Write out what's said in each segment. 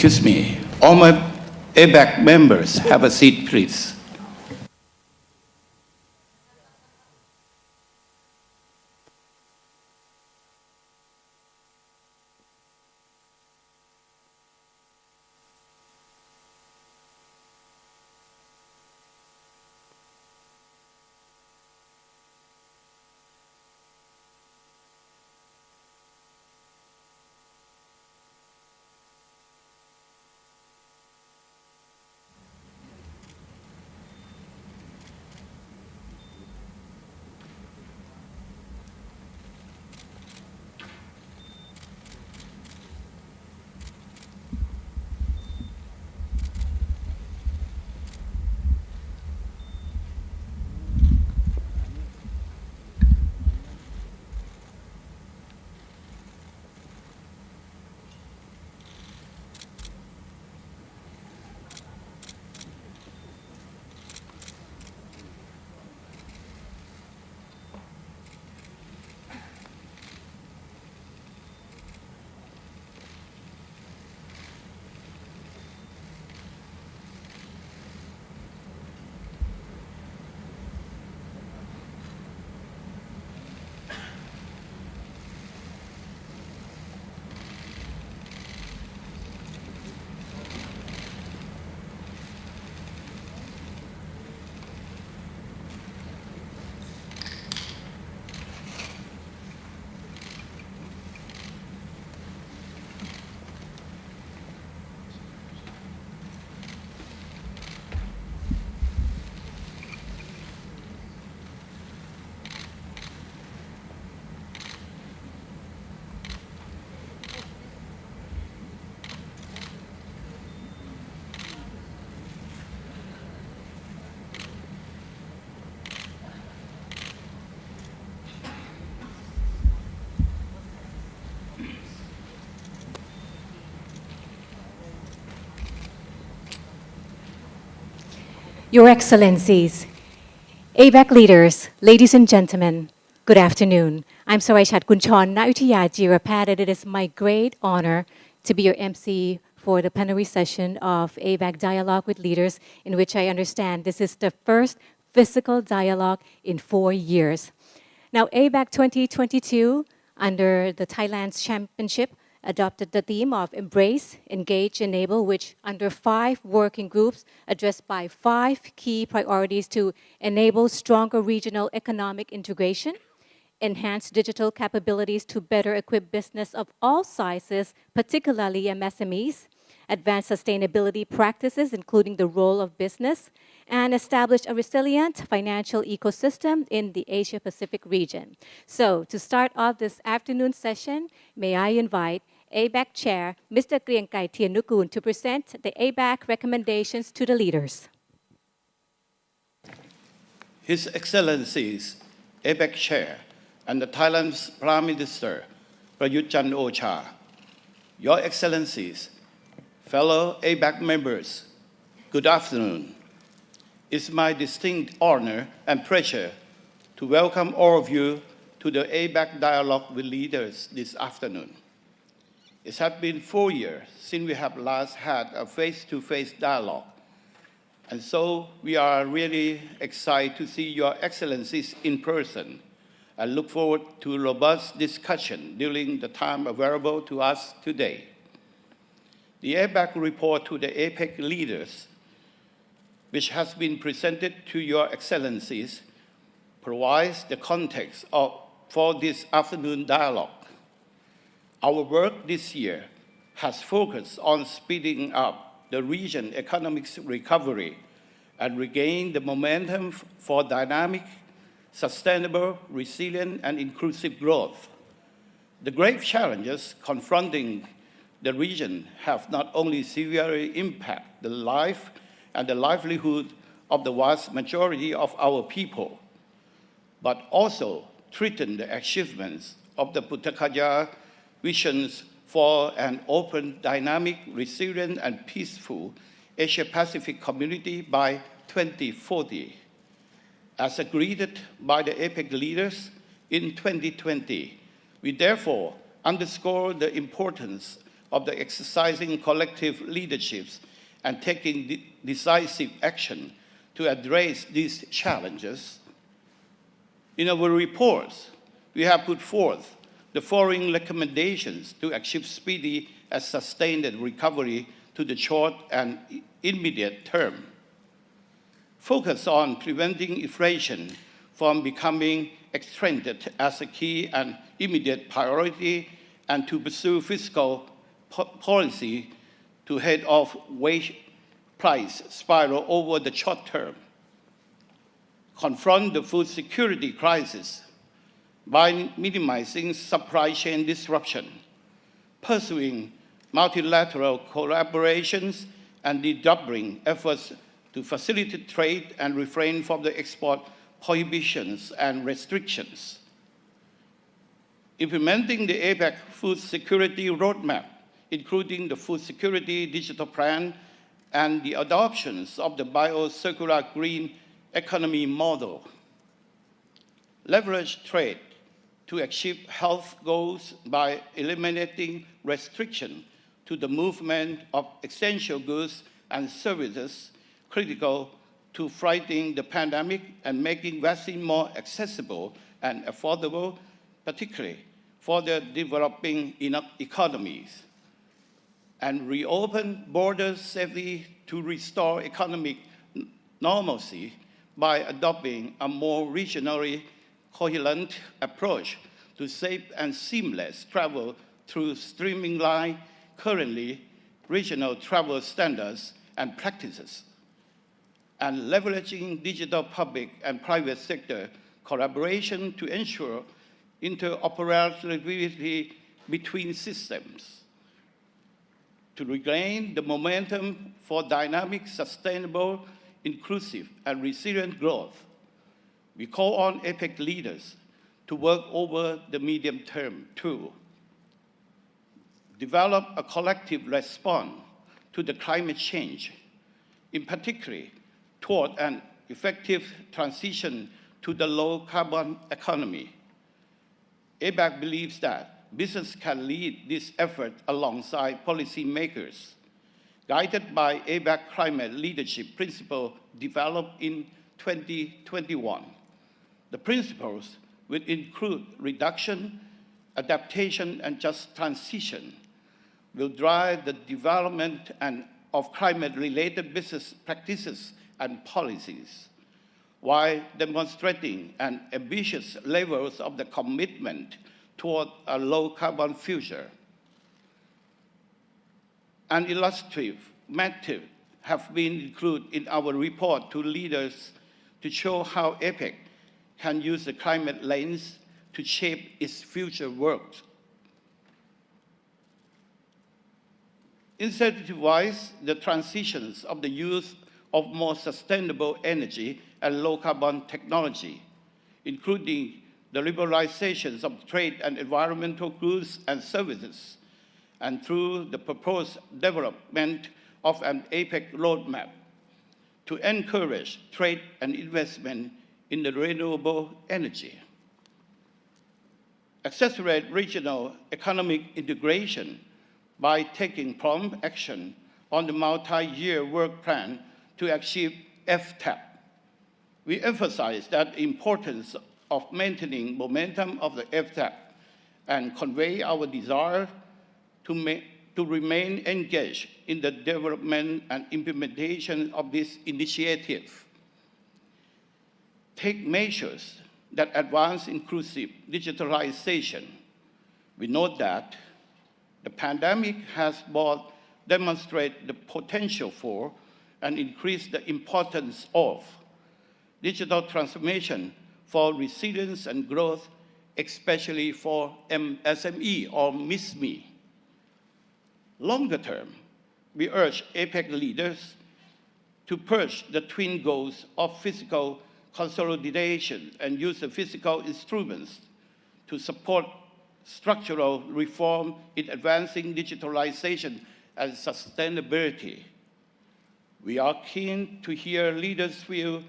Excuse me. All my APEC members, have a seat, please. Your Excellencies, APEC leaders, ladies and gentlemen, good afternoon. I'm Saraichat Kunchon Nautya Jirapat, and it is my great honor to be your MC for the plenary session of APEC Dialogue with Leaders, in which I understand this is the first physical dialogue in 4 years. Now, APEC 2022, under the Thailand's championship, adopted the theme of Embrace, Engage, Enable, which under 5 working groups addressed by 5 key priorities to enable stronger regional economic integration, enhance digital capabilities to better equip business of all sizes, particularly MSMEs, advance sustainability practices, including the role of business, and establish a resilient financial ecosystem in the Asia-Pacific region. So, to start off this afternoon session, may I invite APEC Chair, Mr. Kriengkai Thiennukoon, to present the APEC recommendations to the leaders. His Excellencies, APEC Chair, and the Thailand's Prime Minister, Prayut Chan-o-cha, Your Excellencies, fellow APEC members, good afternoon. It's my distinct honor and pleasure to welcome all of you to the APEC Dialogue with Leaders this afternoon. It has been 4 years since we have last had a face-to-face dialogue, and so we are really excited to see Your Excellencies in person and look forward to robust discussion during the time available to us today. The APEC report to the APEC leaders, which has been presented to Your Excellencies, provides the context for this afternoon dialogue. Our work this year has focused on speeding up the region's economic recovery and regain the momentum for dynamic, sustainable, resilient, and inclusive growth. The grave challenges confronting the region have not only severely impacted the life and the livelihood of the vast majority of our people, but also threatened the achievements of the Puthakaya visions for an open, dynamic, resilient, and peaceful Asia-Pacific community by 2040. As agreed by the APEC leaders in 2020, we therefore underscore the importance of the exercising collective leaderships and taking decisive action to address these challenges. In our reports, we have put forth the following recommendations to achieve speedy and sustained recovery to the short and immediate term. Focus on preventing inflation from becoming extended as a key and immediate priority, and to pursue fiscal policy to head off wage price spiral over the short term. Confront the food security crisis by minimizing supply chain disruption, pursuing multilateral collaborations, and redoubling efforts to facilitate trade and refrain from the export prohibitions and restrictions. Implementing the APEC Food Security Roadmap, including the Food Security Digital Plan and the adoptions of the Bio-Circular Green Economy model. Leverage trade to achieve health goals by eliminating restriction to the movement of essential goods and services critical to fighting the pandemic and making vaccine more accessible and affordable, particularly for the developing economies. And reopen borders safely to restore economic normalcy by adopting a more regionally coherent approach to safe and seamless travel through streamlining currently regional travel standards and practices, and leveraging digital public and private sector collaboration to ensure interoperability between systems. To regain the momentum for dynamic, sustainable, inclusive, and resilient growth, we call on APEC leaders to work over the medium term to develop a collective response to the climate change, in particular toward an effective transition to the low-carbon economy. APEC believes that business can lead this effort alongside policymakers, guided by APEC Climate Leadership Principle developed in 2021. The principles will include reduction, adaptation, and just transition, will drive the development of climate-related business practices and policies, while demonstrating an ambitious levels of the commitment toward a low-carbon future. An illustrative method have been included in our report to leaders to show how APEC can use the climate lens to shape its future work. Incentivize the transitions of the use of more sustainable energy and low-carbon technology, including the liberalizations of trade and environmental goods and services, and through the proposed development of an APEC roadmap to encourage trade and investment in the renewable energy. Accelerate regional economic integration by taking prompt action on the multi-year work plan to achieve FTAP. We emphasize that the importance of maintaining momentum of the FTAP and convey our desire to remain engaged in the development and implementation of this initiative. Take measures that advance inclusive digitalization. We note that the pandemic has both demonstrated the potential for and increased the importance of digital transformation for resilience and growth, especially for MSME or MISME. Longer term, we urge APEC leaders to push the twin goals of fiscal consolidation and use the fiscal instruments to support structural reform in advancing digitalization and sustainability. We are keen to hear leaders' view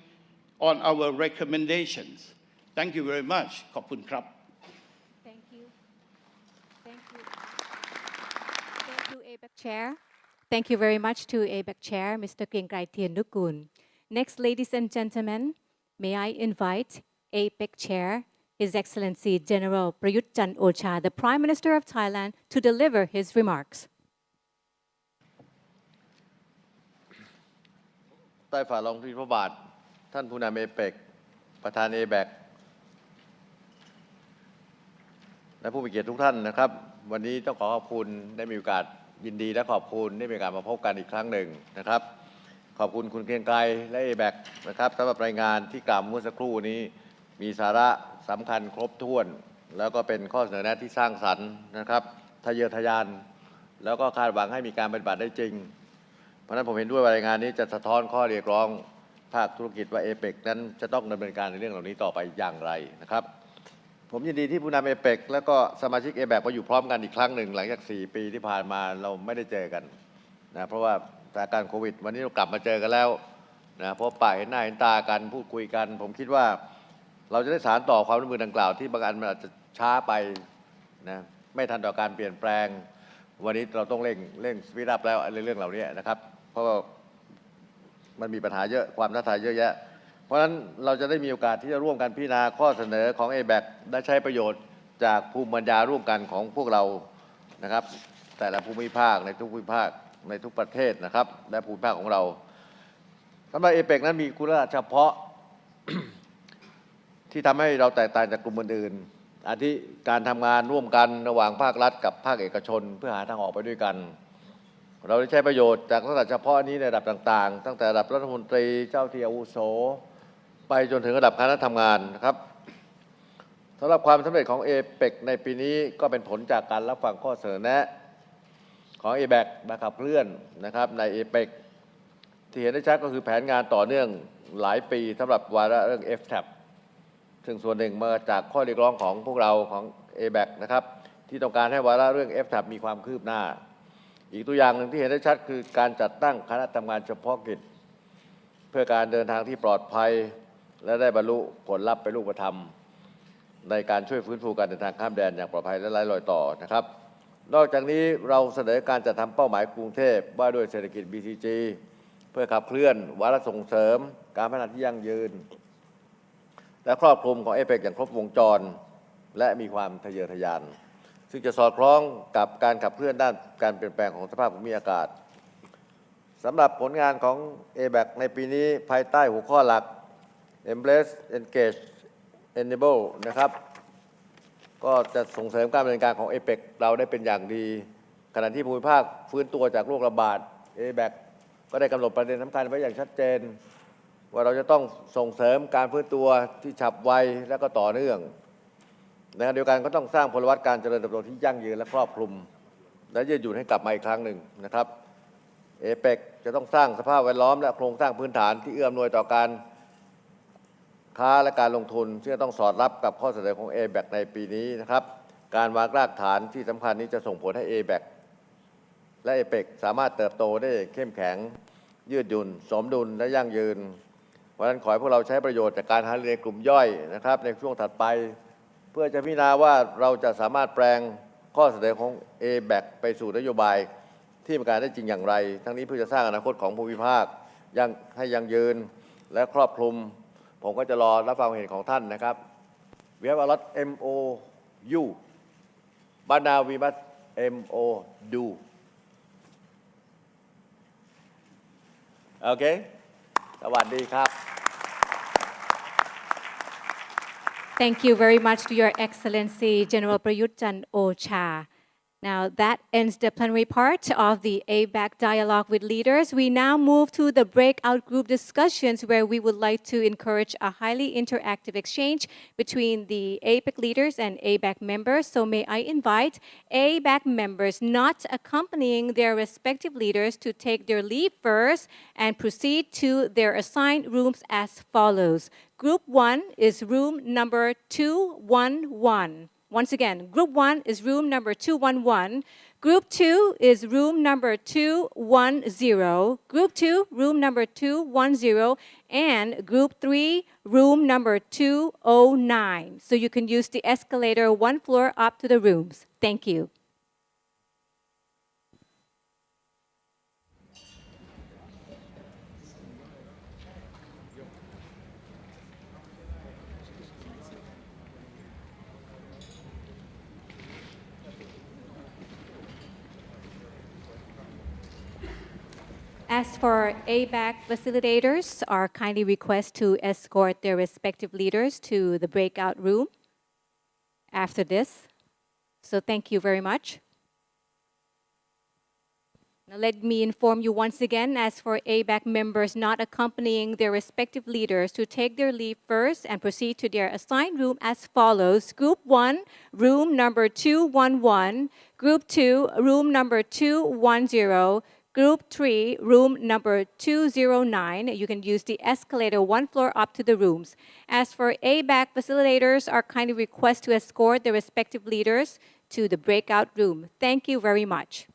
on our recommendations. Thank you very much. ขอบคุณครับ Thank you. Thank you. Thank you. to APEC Chair. Thank you very much to APEC Chair, Mr. Kiengkai Thiennukul. Next, ladies and gentlemen, may I invite APEC Chair, His Excellency General Prayut Chan-o-cha, the Prime Minister of Thailand, to deliver his remarks. ใต้ฝ่าละอองธุลีพระบาทท่านผู้นำเอเปกประธานเอแบกและผู้มีเกียรติทุกท่านนะครับวันนี้ต้องขอขอบคุณได้มีโอกาสยินดีและขอบคุณได้มีโอกาสมาพบกันอีกครั้งหนึ่งนะครับขอบคุณคุณเกรียงไกรและเอแบกนะครับสำหรับรายงานที่กล่าวเมื่อสักครู่นี้มีสาระสำคัญครบถ้วนแล้วก็เป็นข้อเสนอแนะที่สร้างสรรค์นะครับทะเยอทะยานแล้วก็คาดหวังให้มีการปฏิบัติได้จริงเพราะฉะนั้นผมเห็นด้วยว่ารายงานนี้จะสะท้อนข้อเรียกร้องภาคธุรกิจว่าเอเปกนั้นจะต้องดำเนินการในเรื่องเหล่านี้ต่อไปอย่างไรนะครับผมยินดีที่ผู้นำเอเปกและก็สมาชิกเอแบกมาอยู่พร้อมกันอีกครั้งหนึ่งหลังจาก4 ปีที่ผ่านมาเราไม่ได้เจอกันนะเพราะว่าสถานการณ์โควิดวันนี้เรากลับมาเจอกันแล้วนะเพราะปะเห็นหน้าเห็นตากันพูดคุยกันผมคิดว่าเราจะได้สานต่อความร่วมมือดังกล่าวที่บางอันมันอาจจะช้าไปนะไม่ทันต่อการเปลี่ยนแปลงวันนี้เราต้องเร่งสปีดอัพแล้วเรื่องเหล่านี้นะครับเพราะว่ามันมีปัญหาเยอะความท้าทายเยอะแยะเพราะฉะนั้นเราจะได้มีโอกาสที่จะร่วมกันพิจารณาข้อเสนอของ APEC ได้ใช้ประโยชน์จากภูมิปัญญาร่วมกันของพวกเรานะครับแต่ละภูมิภาคในทุกภูมิภาคในทุกประเทศนะครับและภูมิภาคของเราสำหรับ APEC นั้นมีคุณลักษณะเฉพาะ ที่ทำให้เราแตกต่างจากกลุ่มอื่นๆอาทิการทำงานร่วมกันระหว่างภาครัฐกับภาคเอกชนเพื่อหาทางออกไปด้วยกันเราได้ใช้ประโยชน์จากลักษณะเฉพาะนี้ในระดับต่างๆตั้งแต่ระดับรัฐมนตรีเจ้าที่อาวุโสไปจนถึงระดับคณะทำงานนะครับสำหรับความสำเร็จของ APEC ในปีนี้ก็เป็นผลจากการรับฟังข้อเสนอแนะของ APEC มาขับเคลื่อนนะครับใน APEC ที่เห็นได้ชัดก็คือแผนงานต่อเนื่องหลายปีสำหรับวาระเรื่อง FTAP ซึ่งส่วนหนึ่งมาจากข้อเรียกร้องของพวกเราของ APEC นะครับที่ต้องการให้วาระเรื่อง FTAP มีความคืบหน้าอีกตัวอย่างหนึ่งที่เห็นได้ชัดคือการจัดตั้งคณะทำงานเฉพาะกิจเพื่อการเดินทางที่ปลอดภัยและได้บรรลุผลลัพธ์เป็นรูปธรรมในการช่วยฟื้นฟูการเดินทางข้ามแดนอย่างปลอดภัยและไร้รอยต่อนะครับนอกจากนี้เราเสนอการจัดทำเป้าหมายกรุงเทพว่าด้วยเศรษฐกิจ BCG เพื่อขับเคลื่อนวาระส่งเสริมการพัฒนาที่ยั่งยืนและครอบคลุมของ APEC อย่างครบวงจรและมีความทะเยอทะยานซึ่งจะสอดคล้องกับการขับเคลื่อนด้านการเปลี่ยนแปลงของสภาพภูมิอากาศสำหรับผลงานของ APEC ในปีนี้ภายใต้หัวข้อหลัก Embrace Engage Enable นะครับก็จะส่งเสริมการดำเนินการของ APEC เราได้เป็นอย่างดีขณะที่ภูมิภาคฟื้นตัวจากโรคระบาด APEC ก็ได้กำหนดประเด็นสำคัญไว้อย่างชัดเจนว่าเราจะต้องส่งเสริมการฟื้นตัวที่ฉับไวและก็ต่อเนื่องในขณะเดียวกันก็ต้องสร้างพลวัตการเจริญเติบโตที่ยั่งยืนและครอบคลุมและยืดหยุ่นให้กลับมาอีกครั้งหนึ่งนะครับ APEC จะต้องสร้างสภาพแวดล้อมและโครงสร้างพื้นฐานที่เอื้ออำนวยต่อการค้าและการลงทุนซึ่งต้องสอดรับกับข้อเสนอของ APEC ในปีนี้นะครับการวางรากฐานที่สำคัญนี้จะส่งผลให้ APEC และ APEC สามารถเติบโตได้เข้มแข็งยืดหยุ่นสมดุลและยั่งยืนเพราะฉะนั้นขอให้พวกเราใช้ประโยชน์จากการหารือในกลุ่มย่อยนะครับในช่วงถัดไปเพื่อจะพิจารณาว่าเราจะสามารถแปลงข้อเสนอของ APEC ไปสู่นโยบายที่มีการได้จริงอย่างไรทั้งนี้เพื่อจะสร้างอนาคตของภูมิภาคให้ยั่งยืนและครอบคลุมผมก็จะรอรับฟังความเห็นของท่านนะครับ We have a lot MOU but now we must MOD โอเคสวัสดีครับ Thank you very much to Your Excellency General Prayut Chan-o-cha. Now that ends the plenary part of the APEC dialogue with leaders. We now move to the breakout group discussions where we would like to encourage a highly interactive exchange between the APEC leaders and APEC members. So may I invite APEC members not accompanying their respective leaders to take their leave first and proceed to their assigned rooms as follows. Group 1 is room number 211. Once again, Group 1 is room number 211. Group 2 is room number 210. Group 2, room number 210. And Group 3, room number 209. So you can use the escalator one floor up to the rooms. Thank you. As for ABAC facilitators, are kindly request to escort their respective leaders to the breakout room after this. So thank you very much. Now let me inform you once again, as for ABAC members not accompanying their respective leaders, to take their leave first and proceed to their assigned room as follows. Group 1, room number 211. Group 2, room number 210. Group 3, room number 209. You can use the escalator one floor up to the rooms. As for ABAC facilitators, are kindly request to escort their respective leaders to the breakout room. Thank you very much.